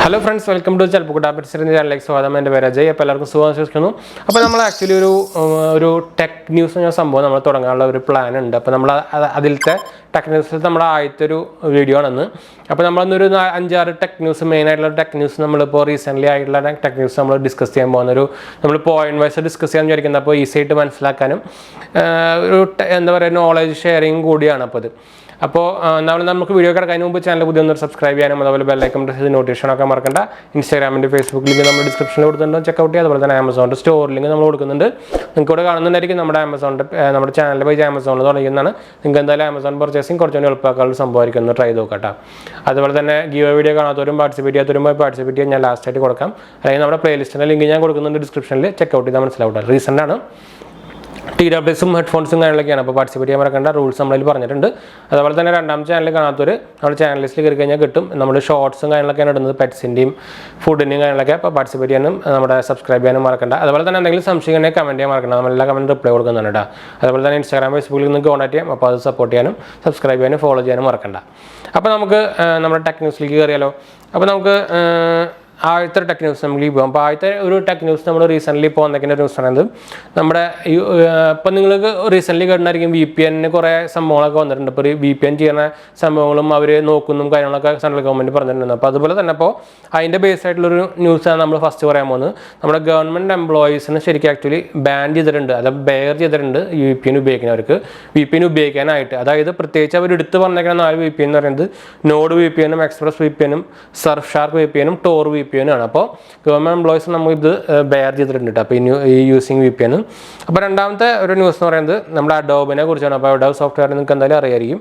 Hello friends, welcome to 𝐓𝐄𝐂𝐇 സ്വാഗതം. എൻ്റെ പേര് അജയ്. അപ്പോൾ എല്ലാവർക്കും സുഖമായിരിക്കുന്നു. അപ്പോൾ നമ്മൾ ആക്ച്വലി ഒരു ടെക് ന്യൂസ് എന്ന സംഭവം നമ്മൾ തുടങ്ങാനുള്ള ഒരു പ്ലാൻ ഉണ്ട്. അപ്പോൾ നമ്മൾ അതിലത്തെ ടെക് ന്യൂസിൽ നമ്മുടെ ആദ്യത്തെ ഒരു വീഡിയോ ആണെന്ന്. അപ്പോൾ നമ്മളൊന്നൊരു 5-6 ടെക് ന്യൂസ്, മെയിൻ ആയിട്ടുള്ള ടെക് ന്യൂസ് നമ്മളിപ്പോൾ റീസെൻ്റ്ലി ആയിട്ടുള്ള ടെക് ന്യൂസ് നമ്മൾ ഡിസ്കസ് ചെയ്യാൻ പോകുന്ന നമ്മൾ പോയിന്റ് വൈസ് ഡിസ്കസ് ചെയ്യാൻ വിചാരിക്കുന്നത്. അപ്പോൾ ഈസി ആയിട്ട് മനസ്സിലാക്കാനും ഒരു എന്താ പറയുക നോളജ് ഷെയറിങ് കൂടിയാണ് അപ്പോൾ ഇത്. അപ്പോൾ നമുക്ക് വീഡിയോ കിടക്കുന്നതിന് മുമ്പ് ചാനൽ പുതിയ ഒന്ന് സബ്സ്ക്രൈബ് ചെയ്യാനും അതുപോലെ ബെല്ലൈക്കൺ പ്രസ് ചെയ്ത് നോട്ടിഫിക്കേഷൻ ഒക്കെ മറക്കണ്ട. ഇൻസ്റ്റാഗ്രാമിൻ്റെ ഫേസ്ബുക്ക് ലിങ്ക് നമ്മൾ ഡിസ്ക്രിപ്ഷനിൽ കൊടുത്തിട്ടുണ്ട്, ചെക്കൗട്ട് ചെയ്യുക. അതുപോലെ തന്നെ ആമസോണിൻ്റെ സ്റ്റോർ ലിങ്ക് നമ്മൾ കൊടുക്കുന്നുണ്ട്. നിങ്ങൾക്ക് ഇവിടെ കാണുന്നുണ്ടായിരിക്കും നമ്മുടെ നമ്മുടെ ചാനലിൽ പോയി ആമസോണിൽ തുടങ്ങിയെന്നാണ്. നിങ്ങൾക്ക് എന്തായാലും ആമസോൺ പർച്ചേസിങ് കുറച്ചുകൂടി എളുപ്പമാക്കാനുള്ള സംഭവമായിരിക്കും, ഒന്ന് ട്രൈ നോക്കട്ടെ. അതുപോലെ തന്നെ ഗീവ് വീഡിയോ കാണാത്തവരും പാർട്ടിസിപ്പേറ്റ് ചെയ്യാത്തവരും പോയി പാർട്ടിസിപ്പേറ്റ് ചെയ്യാൻ ഞാൻ ലാസ്റ്റായിട്ട് കൊടുക്കാം. അല്ലെങ്കിൽ നമ്മുടെ പ്ലേലിസ്റ്റിൻ്റെ ലിങ്ക് ഞാൻ കൊടുക്കുന്നുണ്ട് ഡിസ്ക്രിപ്ഷനിൽ, ചെക്കൗട്ട് ചെയ്താൽ മനസ്സിലാവട്ടെ. റീസെൻ്റാണ് TWSും ഹെഡ്ഫോൺസും കാര്യങ്ങളൊക്കെയാണ്. അപ്പോൾ പാർട്ടിസിപ്പേറ്റ് ചെയ്യാൻ മറക്കേണ്ട, റൂൾസ് നമ്മളതിൽ പറഞ്ഞിട്ടുണ്ട്. അതുപോലെ തന്നെ രണ്ടാമത്തെ ചാനൽ കാണാത്തവർ നമ്മുടെ ചാനൽ ലിസ്റ്റിൽ കയറി കഴിഞ്ഞാൽ കിട്ടും. നമ്മൾ ഷോർട്സും കാര്യങ്ങളൊക്കെയാണ് ഇടുന്നത്, പെറ്റ്സിൻ്റെയും ഫുഡിൻ്റെയും കാര്യങ്ങളൊക്കെ. അപ്പോൾ പാർട്ടിസിപ്പേറ്റ് ചെയ്യാനും നമ്മുടെ സബ്സ്ക്രൈബ് ചെയ്യാനും മറക്കണ്ട. അതുപോലെ തന്നെ എന്തെങ്കിലും സംശയം ഉണ്ടെങ്കിൽ കമൻറ്റ് ചെയ്യാൻ മറക്കണ്ട, നമ്മളെല്ലാ കമൻറ്റും റിപ്ലൈ കൊടുക്കുന്നുണ്ട് കേട്ടോ. അതുപോലെ തന്നെ ഇൻസ്റ്റാഗ്രാം ഫേസ്ബുക്കിൽ നിന്ന് കോൺടാക്ട് ചെയ്യാം. അപ്പോൾ അത് സപ്പോർട്ട് ചെയ്യാനും സബ്സ്ക്രൈബ് ചെയ്യാനും ഫോളോ ചെയ്യാനും മറക്കണ്ട. അപ്പോൾ നമുക്ക് നമ്മുടെ ടെക് ന്യൂസിലേക്ക് കയറിയാലോ. അപ്പോൾ നമുക്ക് ആദ്യത്തെ ടെക് ന്യൂസ് നമുക്ക് പോകാം. അപ്പോൾ ആദ്യത്തെ ഒരു ടെക് ന്യൂസ് നമ്മൾ റീസെൻ്റ്ലി ഇപ്പോൾ വന്നേക്കുന്ന ന്യൂസ് പറയുന്നത് നമ്മുടെ ഇപ്പം നിങ്ങൾക്ക് റീസെൻ്റ്ലി കേട്ടിട്ടുണ്ടായിരിക്കും VPN കുറേ സംഭവങ്ങളൊക്കെ വന്നിട്ടുണ്ട്. ഇപ്പോൾ VPN ചെയ്യുന്ന സംഭവങ്ങളും അവർ നോക്കുന്നതും കാര്യങ്ങളൊക്കെ സെൻട്രൽ ഗവൺമെൻറ് പറഞ്ഞിട്ടുണ്ട്. അപ്പോൾ അതുപോലെ തന്നെ ഇപ്പോൾ അതിൻ്റെ ബേസ് ആയിട്ടുള്ളൊരു ന്യൂസാണ് നമ്മൾ ഫസ്റ്റ് പറയാൻ പോകുന്നത്. നമ്മുടെ ഗവൺമെൻറ് എംപ്ലോയീസിന് ശരിക്കും ആക്ച്വലി ബാൻ ചെയ്തിട്ടുണ്ട്, അത് ബെയർ ചെയ്തിട്ടുണ്ട് VPN ഉപയോഗിക്കുന്നവർക്ക്. VPN ഉപയോഗിക്കാനായിട്ട്, അതായത് പ്രത്യേകിച്ച് അവർ എടുത്ത് പറഞ്ഞേക്കുന്ന 4 VPN എന്ന് പറയുന്നത് നോഡ് VPNും എക്സ്പ്രസ് VPNും സർഫ് ഷാർക്ക് VPNും ടോർ VPN ആണ്. അപ്പോൾ ഗവൺമെൻറ് എംപ്ലോയീസ് നമുക്ക് ഇത് ബെയർ ചെയ്തിട്ടുണ്ട്. അപ്പോൾ ഈ യൂസിങ് VPN. അപ്പോൾ രണ്ടാമത്തെ ഒരു ന്യൂസ് എന്ന് പറയുന്നത് നമ്മുടെ അഡോബിനെ കുറിച്ചാണ്. അപ്പോൾ അഡോബ് സോഫ്റ്റ്വെയർ നിങ്ങൾക്ക് എന്തായാലും അറിയായിരിക്കും.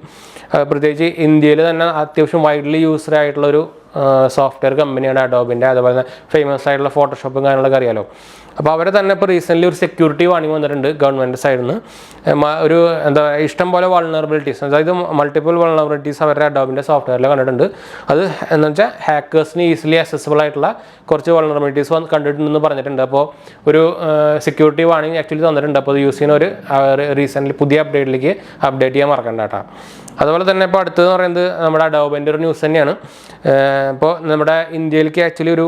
പ്രത്യേകിച്ച് ഇന്ത്യയിൽ തന്നെ അത്യാവശ്യം വൈഡ്ലി യൂസ്ഡ് ആയിട്ടുള്ളൊരു സോഫ്റ്റ്വെയർ കമ്പനിയാണ് അഡോബിൻ്റെ. അതുപോലെ തന്നെ ഫേമസ് ആയിട്ടുള്ള ഫോട്ടോഷോപ്പും കാര്യങ്ങളൊക്കെ അറിയാലോ. അപ്പോൾ അവരെ തന്നെ ഇപ്പോൾ റീസെൻ്റ്ലി ഒരു സെക്യൂരിറ്റി വാണിംഗ് വന്നിട്ടുണ്ട് ഗവൺമെൻറ് സൈഡിൽ നിന്ന്. ഒരു എന്താ ഇഷ്ടം പോലെ വൾണറബിലിറ്റീസ്, അതായത് മൾട്ടിപ്പിൾ വൾണറബിലിറ്റീസ് അവരുടെ അഡോബിൻ്റെ സോഫ്റ്റ്വെയറിൽ കണ്ടിട്ടുണ്ട്. അത് എന്ന് വെച്ചാൽ ഹാക്കേഴ്സിന് ഈസിലി അക്സസിബിൾ ആയിട്ടുള്ള കുറച്ച് വൾണറബിലിറ്റീസ് കണ്ടിട്ടുണ്ടെന്ന് പറഞ്ഞിട്ടുണ്ട്. അപ്പോൾ ഒരു സെക്യൂരിറ്റി വാണിംഗ് ആക്ച്വലി തന്നിട്ടുണ്ട്. അപ്പോൾ അത് യൂസ് ചെയ്യുന്ന ഒരു റീസെൻ്റ്ലി പുതിയ അപ്ഡേറ്റിലേക്ക് അപ്ഡേറ്റ് ചെയ്യാൻ മറക്കണ്ട കേട്ടോ. അതുപോലെ തന്നെ ഇപ്പോൾ അടുത്തതെന്ന് പറയുന്നത് നമ്മുടെ അഡോബിൻ്റെ ഒരു ന്യൂസ് തന്നെയാണ്. ഇപ്പോൾ നമ്മുടെ ഇന്ത്യയിലേക്ക് ആക്ച്വലി ഒരു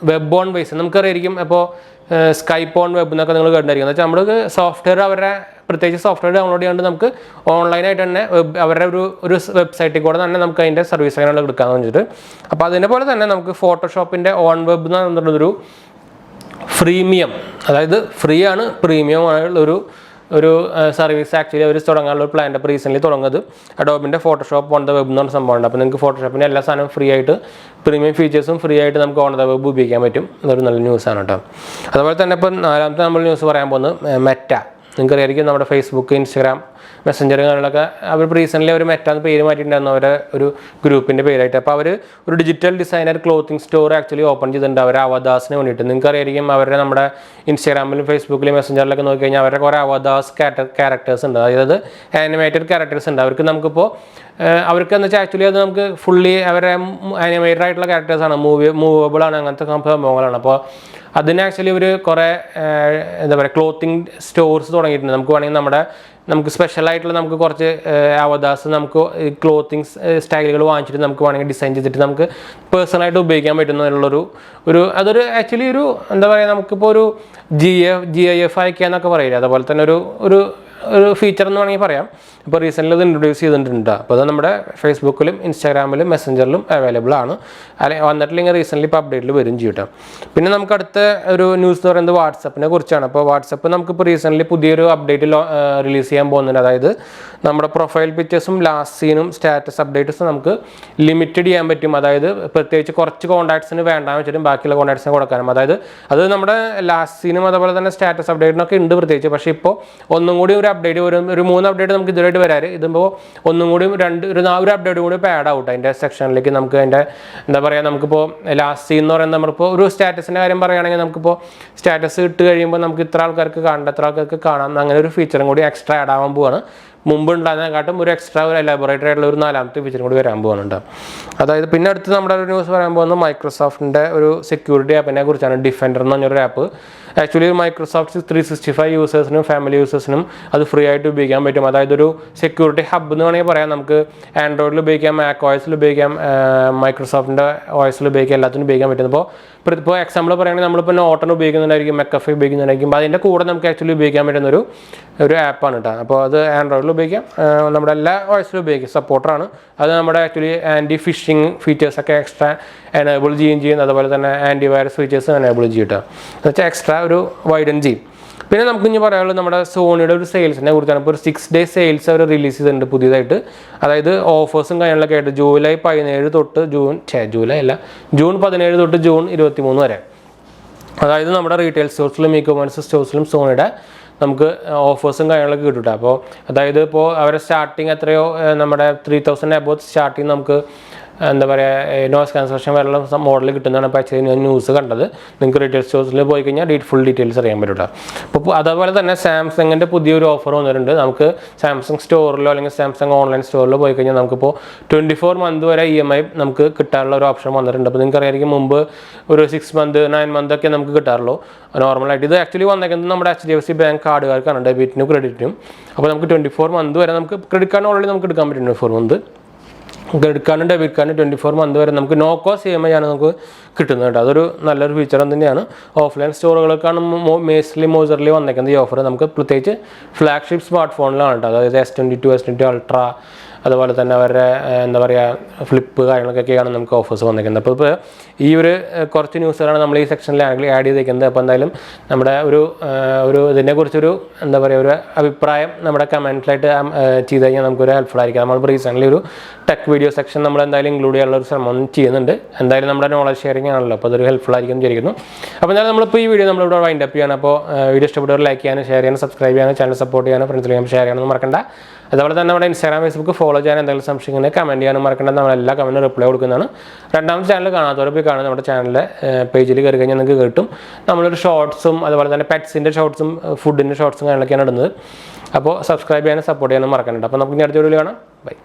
വെബ് ഓൺ ബേസ് നമുക്കറിയായിരിക്കും. അപ്പോൾ സ്കൈപ്പ് ഓൺ വെബ് എന്നൊക്കെ നിങ്ങൾ കേട്ടിട്ടുണ്ടായിരിക്കും. എന്ന് വെച്ചാൽ നമ്മൾ സോഫ്റ്റ്വെയർ അവരുടെ പ്രത്യേകിച്ച് സോഫ്റ്റ്വെയർ ഡൗൺലോഡ് ചെയ്യാണ്ട് നമുക്ക് ഓൺലൈനായിട്ട് തന്നെ അവരുടെ ഒരു വെബ്സൈറ്റിൽ കൂടെ തന്നെ നമുക്ക് അതിൻ്റെ സർവീസ് കാര്യങ്ങൾ എടുക്കാമെന്ന് വെച്ചിട്ട്. അപ്പോൾ അതിനെ പോലെ തന്നെ നമുക്ക് ഫോട്ടോഷോപ്പിൻ്റെ ഓൺ വെബ് എന്ന് പറഞ്ഞിട്ടുള്ളൊരു ഫ്രീമിയം, അതായത് ഫ്രീ ആണ് പ്രീമിയം ആയിട്ടുള്ളൊരു സർവീസ് ആക്ച്വലി അവർ തുടങ്ങാനുള്ള പ്ലാൻ ഇപ്പോൾ റീസെൻ്റ്ലി തുടങ്ങുന്നത്. അഡോബിൻ്റെ ഫോട്ടോഷോപ്പ് ഓൺ ദ വെബ് എന്ന് പറഞ്ഞ സംഭവമുണ്ട്. അപ്പോൾ നിങ്ങൾക്ക് ഫോട്ടോഷോപ്പിൻ്റെ എല്ലാ സാധനവും ഫ്രീ ആയിട്ട്, പ്രീമിയം ഫീച്ചേഴ്സും ഫ്രീ ആയിട്ട് നമുക്ക് ഓൺ ദ വെബ് ഉപയോഗിക്കാൻ പറ്റും. അതൊരു നല്ല ന്യൂസാണ് കേട്ടോ. അതുപോലെ തന്നെ ഇപ്പോൾ നാലാമത്തെ നമ്മൾ ന്യൂസ് പറയാൻ പോകുന്നത് മെറ്റ. നിങ്ങൾക്കറിയായിരിക്കും നമ്മുടെ ഫേസ്ബുക്ക്, ഇൻസ്റ്റാഗ്രാം, മെസ്സഞ്ചർ കാര്യങ്ങളൊക്കെ അവർ റീസെൻ്റ്ലി അവർ മെറ്റ എന്ന് പേര് മാറ്റിയിട്ടുണ്ടായിരുന്നു അവരെ ഒരു ഗ്രൂപ്പിൻ്റെ പേരായിട്ട്. അപ്പോൾ അവർ ഒരു digital designer clothing store actually open ചെയ്തിട്ടുണ്ട് അവരെ അവതാസിന് വേണ്ടിയിട്ട്. നിങ്ങൾക്കറിയായിരിക്കും അവരുടെ നമ്മുടെ ഇൻസ്റ്റാഗ്രാമിലും ഫേസ്ബുക്കിലും മെസ്സഞ്ചറിലൊക്കെ നോക്കി കഴിഞ്ഞാൽ അവരുടെ കുറേ അവതാസ് ക്യാരക്ടേഴ്സ് ഉണ്ട്, അതായത് ആനിമേറ്റഡ് ക്യാരക്ടേഴ്സ് ഉണ്ട്. നമുക്കിപ്പോൾ എന്ന് വെച്ചാൽ ആക്ച്വലി അത് നമുക്ക് ഫുള്ളി അവരെ ആനിമേറ്റഡ് ആയിട്ടുള്ള ക്യാരക്ടേഴ്സാണ്, മൂവബിൾ ആണ്, അങ്ങനത്തെ സംഭവങ്ങളാണ്. അപ്പോൾ അതിന് ആക്ച്വലി ഒരു കുറേ എന്താ പറയുക ക്ലോത്തിങ് സ്റ്റോർസ് തുടങ്ങിയിട്ടുണ്ട്. നമുക്ക് വേണമെങ്കിൽ നമുക്ക് സ്പെഷ്യലായിട്ടുള്ള നമുക്ക് കുറച്ച് അവതാസ് നമുക്ക് ക്ലോത്തിങ് സ്റ്റൈലുകൾ വാങ്ങിച്ചിട്ട് നമുക്ക് വേണമെങ്കിൽ ഡിസൈൻ ചെയ്തിട്ട് നമുക്ക് പേഴ്സണലായിട്ട് ഉപയോഗിക്കാൻ പറ്റുന്നതിനുള്ളൊരു അതൊരു ആക്ച്വലി ഒരു എന്താ പറയുക നമുക്കിപ്പോൾ ഒരു GIF എന്നൊക്കെ പറയില്ല, അതുപോലെ തന്നെ ഒരു ഫീച്ചർ എന്ന് വേണമെങ്കിൽ പറയാം. ഇപ്പോൾ റീസെൻ്റ്ലി അത് ഇൻട്രൊഡ്യൂസ് ചെയ്തിട്ടുണ്ട്. അപ്പോൾ അത് നമ്മുടെ ഫേസ്ബുക്കിലും ഇൻസ്റ്റാഗ്രാമിലും മെസ്സഞ്ചറിലും അവൈലബിൾ ആണ്. അല്ലെങ്കിൽ വന്നിട്ടില്ലെങ്കിൽ റീസെൻ്റ്ലി ഇപ്പോൾ അപ്ഡേറ്റിൽ വരും ചെയ്യട്ടെ. പിന്നെ നമുക്ക് അടുത്ത ഒരു ന്യൂസ് എന്ന് പറയുന്നത് വാട്സപ്പിനെ കുറിച്ചാണ്. അപ്പോൾ വാട്സപ്പ് നമുക്കിപ്പോൾ റീസെൻ്റ്ലി പുതിയൊരു അപ്ഡേറ്റ് റിലീസ് ചെയ്യാൻ പോകുന്നുണ്ട്. അതായത് നമ്മുടെ പ്രൊഫൈൽ പിക്ചേഴ്സും ലാസ്റ്റ് സീനും സ്റ്റാറ്റസ് അപ്ഡേറ്റ്സും നമുക്ക് ലിമിറ്റഡ് ചെയ്യാൻ പറ്റും. അതായത് പ്രത്യേകിച്ച് കുറച്ച് കോൺടാക്ട്സിന് വേണ്ടാന്ന് വെച്ചിട്ടും ബാക്കിയുള്ള കോൺടാക്ട്സിന് കൊടുക്കാനും. അതായത് അത് നമ്മുടെ ലാസ്റ്റ് സീനും അതുപോലെ തന്നെ സ്റ്റാറ്റസ് അപ്ഡേറ്റിനൊക്കെ ഉണ്ട് പ്രത്യേകിച്ച്. പക്ഷേ ഇപ്പോൾ ഒന്നും കൂടി ഒരു അപ്ഡേറ്റ് വരും, ഒരു 3 അപ്ഡേറ്റ് നമുക്ക് ഇതുവരെയായിട്ട് വരാറ്. ഇതിപ്പോൾ ഒന്നും കൂടി ഒരു അപ്ഡേറ്റ് കൂടി ഇപ്പോൾ ആഡ് ഔട്ട് അതിൻ്റെ സെക്ഷനിലേക്ക്. നമുക്ക് അതിൻ്റെ എന്താ പറയുക നമുക്കിപ്പോൾ ലാസ്റ്റ് സീൻ എന്ന് പറയുന്നത് നമ്മളിപ്പോൾ ഒരു സ്റ്റാറ്റസിൻ്റെ കാര്യം പറയുകയാണെങ്കിൽ നമുക്കിപ്പോൾ സ്റ്റാറ്റസ് ഇട്ട് കഴിയുമ്പോൾ നമുക്ക് ഇത്ര ആൾക്കാർക്ക് കാണണ്ട, എത്ര ആൾക്കാർക്ക് കാണാം, അങ്ങനെ ഒരു ഫീച്ചറും കൂടി എക്സ്ട്രാ ആഡ് ആവാൻ പോവാണ്. മുമ്പുണ്ടായിരുന്നതിനെക്കാട്ടും ഒരു എക്സ്ട്രാ ഒരു എലാബറേറ്റഡ് ആയിട്ടുള്ള ഒരു 4ാമത്തെ ഫീച്ചറും കൂടി വരാൻ പോകുന്നുണ്ട്. അതായത് പിന്നെ അടുത്ത് നമ്മുടെ ഒരു ന്യൂസ് പറയാൻ പോകുന്നത് മൈക്രോസോഫ്റ്റിൻ്റെ ഒരു സെക്യൂരിറ്റി ആപ്പിനെ കുറിച്ചാണ്. ഡിഫൻഡർ എന്ന് പറഞ്ഞൊരു ആപ്പ്. ആക്ച്വലി മൈക്രോസോഫ്റ്റ് 365 യൂസേഴ്സിനും ഫാമിലി യൂസേഴ്സിനും അത് ഫ്രീ ആയിട്ട് ഉപയോഗിക്കാൻ പറ്റും. അതായത് ഒരു സെക്യൂരിറ്റി ഹബ്ബ് എന്ന് വേണമെങ്കിൽ പറയാം. നമുക്ക് ആൻഡ്രോയിഡിൽ ഉപയോഗിക്കാം, മാക് OSൽ ഉപയോഗിക്കാം, മൈക്രോസോഫ്റ്റിൻ്റെ OSൽ ഉപയോഗിക്കാം, എല്ലാത്തിനും ഉപയോഗിക്കാൻ പറ്റും. ഇപ്പോൾ എക്സാമ്പിൾ പറയുകയാണെങ്കിൽ നമ്മളിപ്പോൾ നോട്ടൺ ഉപയോഗിക്കുന്നുണ്ടായിരിക്കും, McAfee ഉപയോഗിക്കുന്നുണ്ടായിരിക്കും. അപ്പോൾ അതിൻ്റെ കൂടെ നമുക്ക് ആക്ച്വലി ഉപയോഗിക്കാൻ പറ്റുന്ന ഒരു ആപ്പാണ് കേട്ടോ. അപ്പോൾ അത് ആൻഡ്രോയിഡിൽ ഉപയോഗിക്കാം, നമ്മുടെ എല്ലാ OSലും ഉപയോഗിക്കാം, സപ്പോർട്ടറാണ്. അത് നമ്മുടെ ആക്ച്വലി ആൻറ്റി ഫിഷിംഗ് ഫീച്ചേഴ്സൊക്കെ എക്സ്ട്രാ എനേബിൾ ചെയ്യുന്നത്, അതുപോലെ തന്നെ ആൻറ്റി വൈറസ് ഫീച്ചേഴ്സ് എനേബിൾ ചെയ്യും കേട്ടോ. എന്ന് വെച്ചാൽ എക്സ്ട്രാ ഒരു വൈഡൻ ചെയ്യും. പിന്നെ നമുക്ക് ഇനി പറയാനുള്ളത് നമ്മുടെ സോണിയുടെ ഒരു സെയിൽസിനെ കുറിച്ചാണ്. ഇപ്പോൾ ഒരു 6 ഡേ സെയിൽസ് അവർ റിലീസ് ചെയ്തിട്ടുണ്ട് പുതിയതായിട്ട്. അതായത് ഓഫേഴ്സും കാര്യങ്ങളൊക്കെ ആയിട്ട് ജൂലൈ 17 തൊട്ട് ജൂൺ 17 തൊട്ട് ജൂൺ 23 വരെ. അതായത് നമ്മുടെ റീറ്റെയിൽ സ്റ്റോഴ്സിലും ഇ-കൊമേഴ്സ് സ്റ്റോഴ്സിലും സോണിയുടെ നമുക്ക് ഓഫേഴ്സും കാര്യങ്ങളൊക്കെ കിട്ടും. അപ്പോൾ അതായത് ഇപ്പോൾ അവരെ സ്റ്റാർട്ടിങ് എത്രയോ നമ്മുടെ 3000 അബോവ് സ്റ്റാർട്ടിങ് നമുക്ക് എന്താ പറയുക നോയ്സ് ക്യാൻസലേഷൻ വരെയുള്ള മോഡൽ കിട്ടുന്നതാണ്. ഇപ്പോൾ ആക്ച്വലി ഞാൻ ന്യൂസ് കണ്ടത്. നിങ്ങൾക്ക് റീറ്റെയിൽ സ്റ്റോഴ്സിൽ പോയി കഴിഞ്ഞാൽ ഫുൾ ഡീറ്റെയിൽസ് അറിയാൻ പറ്റും. അപ്പോൾ അതേപോലെ തന്നെ സാംസങ്ങിൻ്റെ പുതിയൊരു ഓഫർ വന്നിട്ടുണ്ട്. നമുക്ക് സാംസങ് സ്റ്റോറിലോ അല്ലെങ്കിൽ സാംസങ് ഓൺലൈൻ സ്റ്റോറിലോ പോയി കഴിഞ്ഞാൽ നമുക്കിപ്പോൾ 24 മന്ത് വരെ EMI നമുക്ക് കിട്ടാനുള്ള ഒരു ഓപ്ഷൻ വന്നിട്ടുണ്ട്. അപ്പോൾ നിങ്ങൾക്ക് അറിയാമായിരിക്കും മുമ്പ് ഒരു 6 മന്ത് 9 മന്ത് ഒക്കെ നമുക്ക് കിട്ടാറുള്ളൂ നോർമലായിട്ട്. ഇത് ആക്ച്വലി വന്നേക്കുന്നത് നമ്മുടെ HDFC ബാങ്ക് കാർഡുകാർക്കാണ്, ഡെബിറ്റിനും ക്രെഡിറ്റിനും. അപ്പോൾ നമുക്ക് 24 മന്ത് വരെ നമുക്ക് ക്രെഡിറ്റ് കാർഡ് ഓൾറെഡി നമുക്ക് എടുക്കാൻ പറ്റും. 24 മന്ത് ക്രെഡിറ്റ് കാർഡും ഡെബിറ്റ് കാർഡും 24 മന്ത് വരെ നമുക്ക് നോ കോസ്റ്റ് EMI ആണ് നമുക്ക് കിട്ടുന്നത് കേട്ടോ. അതൊരു നല്ലൊരു ഫീച്ചർ തന്നെയാണ്. ഓഫ്ലൈൻ സ്റ്റോറുകൾക്കാണ് മോസ്റ്റ്ലി വന്നേക്കുന്നത് ഈ ഓഫർ. നമുക്ക് പ്രത്യേകിച്ച് ഫ്ലാഗ്ഷിപ്പ് സ്മാർട്ട് ഫോണിലാണ് കേട്ടോ. അതായത് S22, S22 അൾട്ര, അതുപോലെ തന്നെ അവരുടെ എന്താ പറയുക ഫ്ലിപ്പ് കാര്യങ്ങളൊക്കെയാണ് നമുക്ക് ഓഫേഴ്സ് വന്നിരിക്കുന്നത്. അപ്പോൾ ഇപ്പോൾ ഈ കുറച്ച് ന്യൂസുകളാണ് നമ്മൾ ഈ സെക്ഷനിൽ ആഡ് ചെയ്തേക്കുന്നത്. അപ്പോൾ എന്തായാലും നമ്മുടെ ഒരു ഇതിനെക്കുറിച്ചൊരു എന്താ പറയുക ഒരു അഭിപ്രായം നമ്മുടെ കമൻറ്റിലായിട്ട് ചെയ്ത് കഴിഞ്ഞാൽ നമുക്കൊരു ഹെൽപ്ഫുൾ ആയിരിക്കും. നമ്മളിപ്പോൾ റീസെൻ്റ്ലി ഒരു ടെക് വീഡിയോ സെക്ഷൻ നമ്മൾ എന്തായാലും ഇൻക്ലൂഡ് ചെയ്യാനുള്ള ഒരു ശ്രമം ചെയ്യുന്നുണ്ട്. എന്തായാലും നമ്മുടെ നോളജ് ഷെയറിംഗ് ആണല്ലോ, അപ്പോൾ അതൊരു ഹെൽപ്ഫുൾ ആയിരിക്കും വിചാരിക്കുന്നു. അപ്പോൾ എന്തായാലും നമ്മളിപ്പോൾ ഈ വീഡിയോ നമ്മളിവിടെ വൈൻഡ് അപ്പ് ചെയ്യണം. അപ്പോൾ വീഡിയോ ഇഷ്ടപ്പെട്ടവർ ലൈക്ക് ചെയ്യാനും ഷെയർ ചെയ്യാനും സബ്സ്ക്രൈബ് ചെയ്യാനും ചാനൽ സപ്പോർട്ട് ചെയ്യാനും ഫ്രണ്ട്സിലേക്ക് ഷെയർ ചെയ്യാനൊന്നും മറക്കണ്ട. അതുപോലെ തന്നെ നമ്മുടെ Instagram, Facebook ഫോളോ ചെയ്യാൻ എന്തെങ്കിലും സംശയങ്ങൾ കമൻറ്റ് ചെയ്യാനും മറക്കണ്ട. നമ്മളെല്ലാ കമൻറ്റും റിപ്ലൈ കൊടുക്കുന്നതാണ്. രണ്ടാമത്തെ ചാനൽ കാണാത്തവരെ പോയി കാണുന്നത് നമ്മുടെ ചാനലിലെ പേജിൽ കയറി കഴിഞ്ഞാൽ നിങ്ങൾക്ക് കിട്ടും. നമ്മളൊരു ഷോർട്സും അതുപോലെ തന്നെ പെറ്റ്സിൻ്റെ ഷോർട്സും ഫുഡിൻ്റെ ഷോർട്സും കാര്യങ്ങളൊക്കെയാണ് ഇടുന്നത്. അപ്പോൾ സബ്സ്ക്രൈബ് ചെയ്യാനും സപ്പോർട്ട് ചെയ്യാനും മറക്കണ്ട. അപ്പോൾ നമുക്ക് ഇനി അടുത്ത വീഡിയോയിൽ കാണാം. ബൈ.